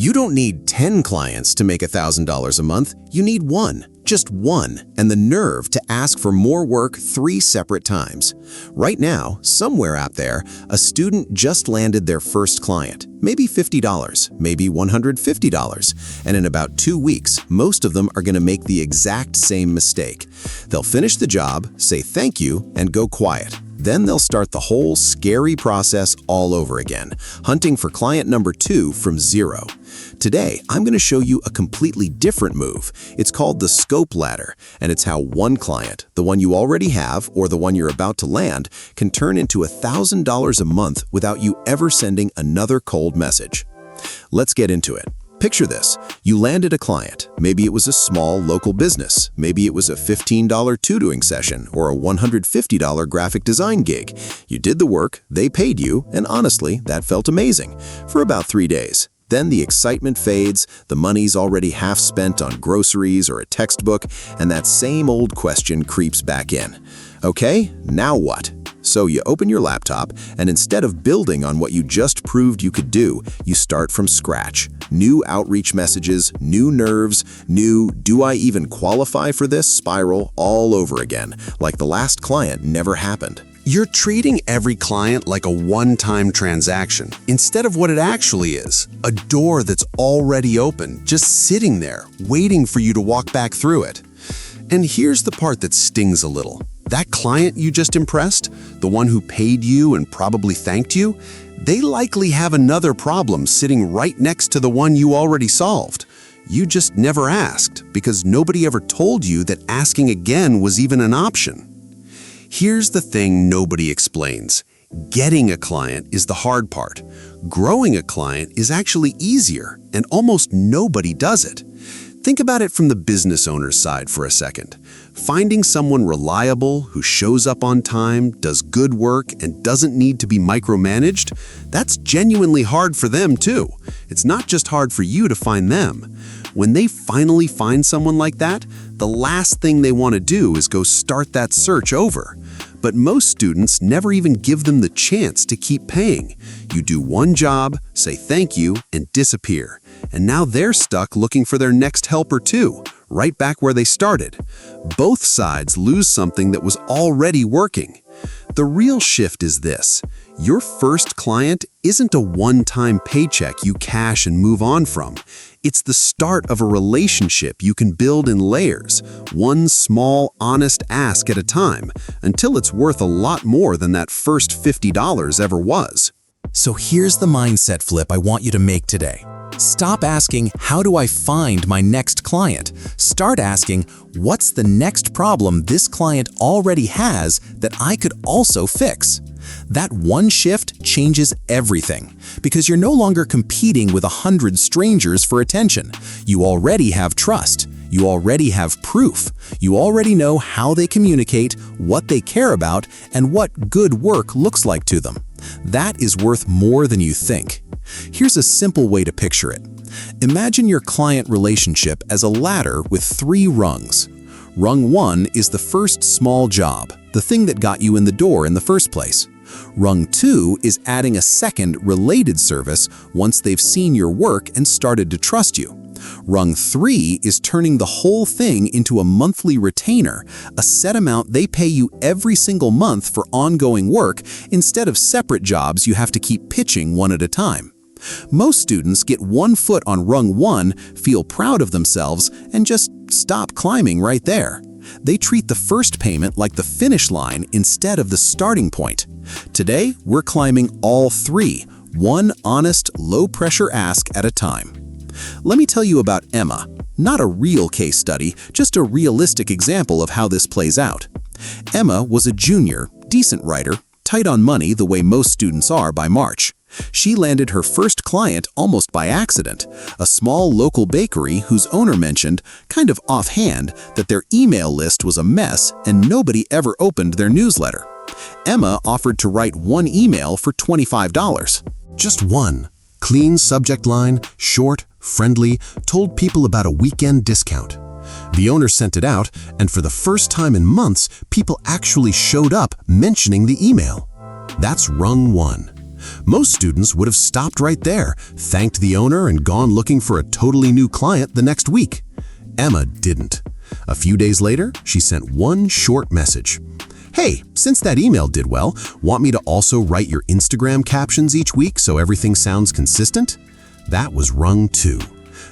You don't need 10 clients to make $1,000 a month. You need one, just one, and the nerve to ask for more work 3 separate times. Right now, somewhere out there, a student just landed their first client, maybe $50, maybe $150, and in about 2 weeks, most of them are going to make the exact same mistake. They'll finish the job, say thank you, and go quiet. Then they'll start the whole scary process all over again, hunting for client number 2 from zero. Today, I'm going to show you a completely different move. It's called the scope ladder, and it's how one client, the one you already have or the one you're about to land, can turn into $1,000 a month without you ever sending another cold message. Let's get into it. Picture this. You landed a client. Maybe it was a small local business. Maybe it was a $15 tutoring session or a $150 graphic design gig. You did the work, they paid you, and honestly, that felt amazing for about 3 days. Then the excitement fades, the money's already half spent on groceries or a textbook, and that same old question creeps back in. Okay, now what? So you open your laptop, and instead of building on what you just proved you could do, you start from scratch. New outreach messages, new nerves, new "do I even qualify for this?" spiral all over again, like the last client never happened. You're treating every client like a one-time transaction, instead of what it actually is, a door that's already open, just sitting there, waiting for you to walk back through it. And here's the part that stings a little. That client you just impressed, the one who paid you and probably thanked you, they likely have another problem sitting right next to the one you already solved. You just never asked because nobody ever told you that asking again was even an option. Here's the thing nobody explains. Getting a client is the hard part. Growing a client is actually easier, and almost nobody does it. Think about it from the business owner's side for a second. Finding someone reliable who shows up on time, does good work, and doesn't need to be micromanaged, that's genuinely hard for them too. It's not just hard for you to find them. When they finally find someone like that, the last thing they want to do is go start that search over. But most students never even give them the chance to keep paying. You do one job, say thank you, and disappear. And now they're stuck looking for their next helper too, right back where they started. Both sides lose something that was already working. The real shift is this. Your first client isn't a one-time paycheck you cash and move on from. It's the start of a relationship you can build in layers, one small, honest ask at a time, until it's worth a lot more than that first $50 ever was. So here's the mindset flip I want you to make today. Stop asking, how do I find my next client? Start asking, what's the next problem this client already has that I could also fix? That one shift changes everything because you're no longer competing with 100 strangers for attention. You already have trust. You already have proof. You already know how they communicate, what they care about, and what good work looks like to them. That is worth more than you think. Here's a simple way to picture it. Imagine your client relationship as a ladder with 3 rungs. Rung 1 is the first small job, the thing that got you in the door in the first place. Rung 2 is adding a second related service once they've seen your work and started to trust you. Rung 3 is turning the whole thing into a monthly retainer, a set amount they pay you every single month for ongoing work instead of separate jobs you have to keep pitching one at a time. Most students get one foot on rung 1, feel proud of themselves, and just stop climbing right there. They treat the first payment like the finish line instead of the starting point. Today, we're climbing all 3, one honest, low-pressure ask at a time. Let me tell you about Emma. Not a real case study, just a realistic example of how this plays out. Emma was a junior, decent writer, tight on money the way most students are by March. She landed her first client almost by accident, a small local bakery whose owner mentioned, kind of offhand, that their email list was a mess and nobody ever opened their newsletter. Emma offered to write one email for $25. Just one. Clean subject line, short, friendly, told people about a weekend discount. The owner sent it out, and for the first time in months, people actually showed up mentioning the email. That's rung 1. Most students would have stopped right there, thanked the owner, and gone looking for a totally new client the next week. Emma didn't. A few days later, she sent one short message. "Hey, since that email did well, want me to also write your Instagram captions each week so everything sounds consistent?" That was rung 2.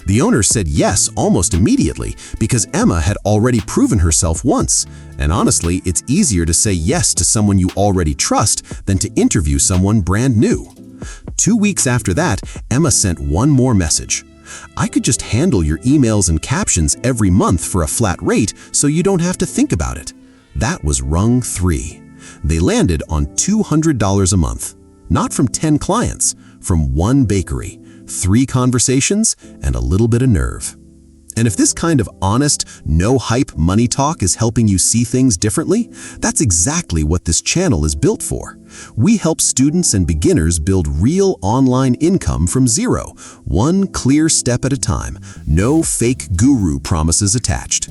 The owner said yes almost immediately because Emma had already proven herself once. And honestly, it's easier to say yes to someone you already trust than to interview someone brand new. 2 weeks after that, Emma sent one more message. "I could just handle your emails and captions every month for a flat rate so you don't have to think about it." That was rung 3. They landed on $200 a month. Not from 10 clients, from one bakery, 3 conversations, and a little bit of nerve. And if this kind of honest, no-hype money talk is helping you see things differently, that's exactly what this channel is built for. We help students and beginners build real online income from zero, one clear step at a time, no fake guru promises attached.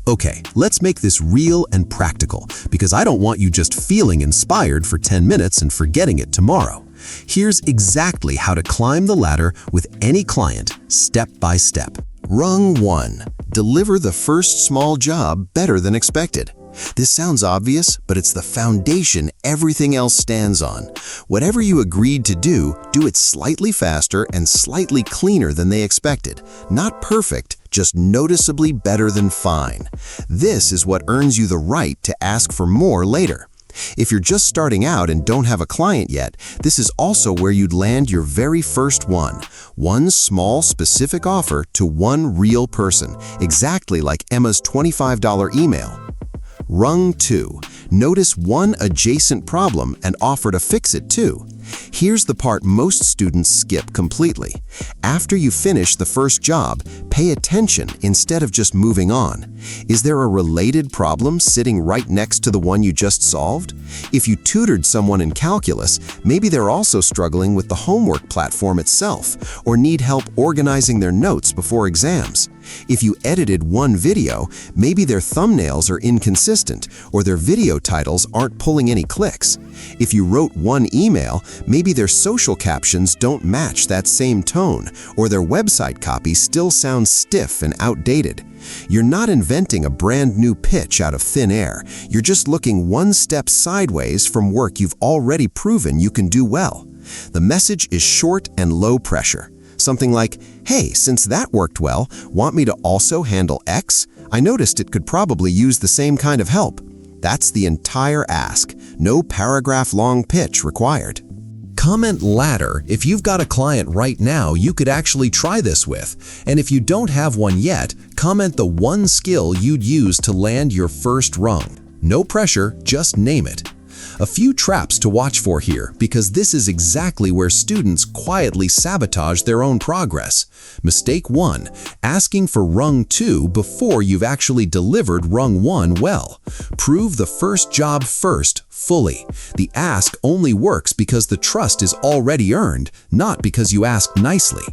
Okay, let's make this real and practical, because I don't want you just feeling inspired for 10 minutes and forgetting it tomorrow. Here's exactly how to climb the ladder with any client, step by step. Rung 1. Deliver the first small job better than expected. This sounds obvious, but it's the foundation everything else stands on. Whatever you agreed to do it slightly faster and slightly cleaner than they expected. Not perfect, just noticeably better than fine. This is what earns you the right to ask for more later. If you're just starting out and don't have a client yet, this is also where you'd land your very first one. One small specific offer to one real person, exactly like Emma's $25 email. Rung 2. Notice one adjacent problem and offer to fix it too. Here's the part most students skip completely. After you finish the first job, pay attention instead of just moving on. Is there a related problem sitting right next to the one you just solved? If you tutored someone in calculus, maybe they're also struggling with the homework platform itself or need help organizing their notes before exams. If you edited one video, maybe their thumbnails are inconsistent or their video titles aren't pulling any clicks. If you wrote one email, maybe their social captions don't match that same tone or their website copy still sounds stiff and outdated. You're not inventing a brand new pitch out of thin air. You're just looking one step sideways from work you've already proven you can do well. The message is short and low pressure. Something like, "Hey, since that worked well, want me to also handle X? I noticed it could probably use the same kind of help." That's the entire ask. No paragraph-long pitch required. Comment ladder if you've got a client right now you could actually try this with. And if you don't have one yet, comment the one skill you'd use to land your first rung. No pressure, just name it. A few traps to watch for here, because this is exactly where students quietly sabotage their own progress. Mistake 1. Asking for rung 2 before you've actually delivered rung 1 well. Prove the first job first, fully. The ask only works because the trust is already earned, not because you asked nicely.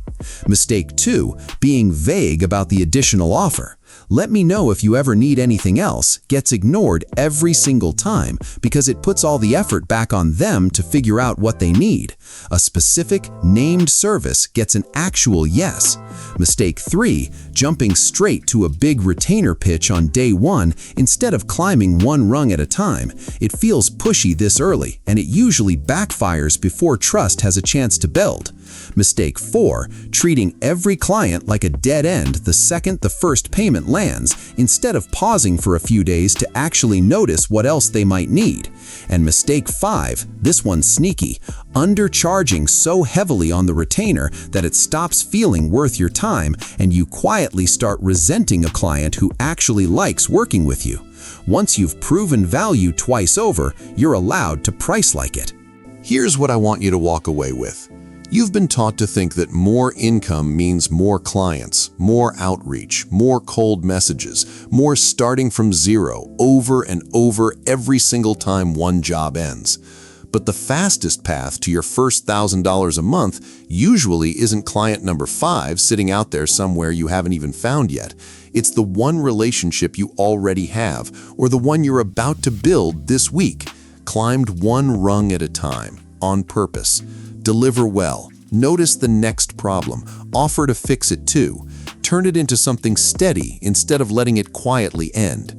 Mistake 2. Being vague about the additional offer. "Let me know if you ever need anything else" gets ignored every single time because it puts all the effort back on them to figure out what they need. A specific, named service gets an actual yes. Mistake 3. Jumping straight to a big retainer pitch on day 1 instead of climbing one rung at a time. It feels pushy this early, and it usually backfires before trust has a chance to build. Mistake 4. Treating every client like a dead end the second the first payment lands, instead of pausing for a few days to actually notice what else they might need. And mistake 5, this one's sneaky, undercharging so heavily on the retainer that it stops feeling worth your time and you quietly start resenting a client who actually likes working with you. Once you've proven value twice over, you're allowed to price like it. Here's what I want you to walk away with. You've been taught to think that more income means more clients, more outreach, more cold messages, more starting from zero over and over every single time one job ends. But the fastest path to your first $1,000 a month usually isn't client number 5 sitting out there somewhere you haven't even found yet. It's the one relationship you already have, or the one you're about to build this week, climbed one rung at a time. on purpose. Deliver well. Notice the next problem. Offer to fix it too. Turn it into something steady instead of letting it quietly end.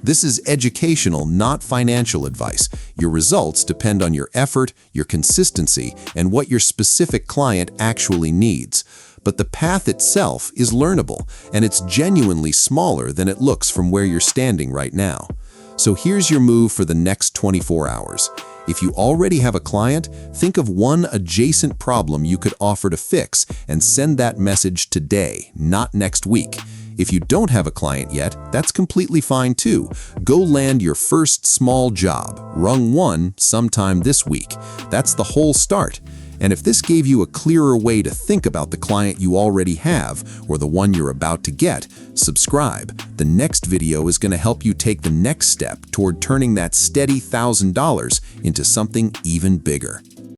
This is educational, not financial advice. Your results depend on your effort, your consistency, and what your specific client actually needs. But the path itself is learnable, and it's genuinely smaller than it looks from where you're standing right now. So here's your move for the next 24 hours. If you already have a client, think of one adjacent problem you could offer to fix and send that message today, not next week. If you don't have a client yet, that's completely fine too. Go land your first small job, rung 1, sometime this week. That's the whole start. And if this gave you a clearer way to think about the client you already have or the one you're about to get, subscribe. The next video is going to help you take the next step toward turning that steady $1,000 into something even bigger.